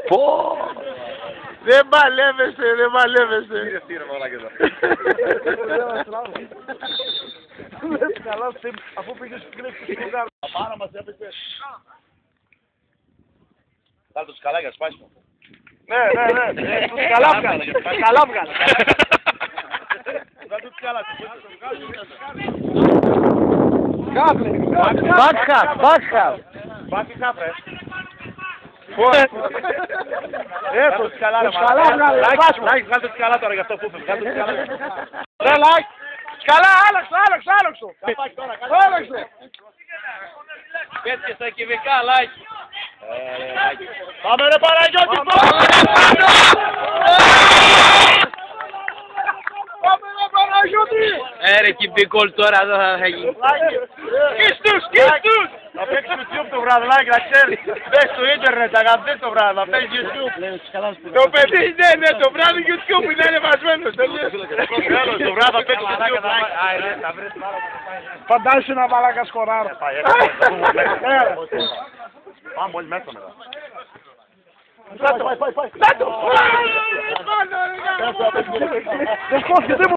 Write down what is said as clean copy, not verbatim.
Πω! Δεν παλεύεστε, δεν παλεύεστε. Καλά, αφού πήγες κλέψεις την κάρτα. Απάνω μας έπαιξε. Κάλε το σκαλάκια, σπάσει μου. Ναι, τους καλά βγάλε. Καλά βγάλε. Κάλε το σκαλά. Back half, ρε. Το σκαλά, ρε. Λάκη, βγάλε το σκαλά τώρα, γι' αυτό που είπες. Ρε, Λάκη. Σκαλά, άλλαξε. Άλλαξε. Πέτυχε στα κυβικά, Λάκη. Πάμε ρε Παναγιώτη, πάμε ρε Παναγιώτη. Ρε κυμπικόλ τώρα εδώ θα γίνει. Κίστους. Θα παίξουμε YouTube το βράδυ, Λάκη, να ξέρεις. Μπες στο ίντερνετ, αγαπητές το βράδυ, θα παίξεις YouTube. Το παιδί, ναι, το βράδυ YouTube είναι ανεβασμένος. Το βράδυ θα παίξεις YouTube, Λάκη. Φαντάσου να μαλάκα σκοράρο. Πάμε όλοι μέσα μετά. Πάει.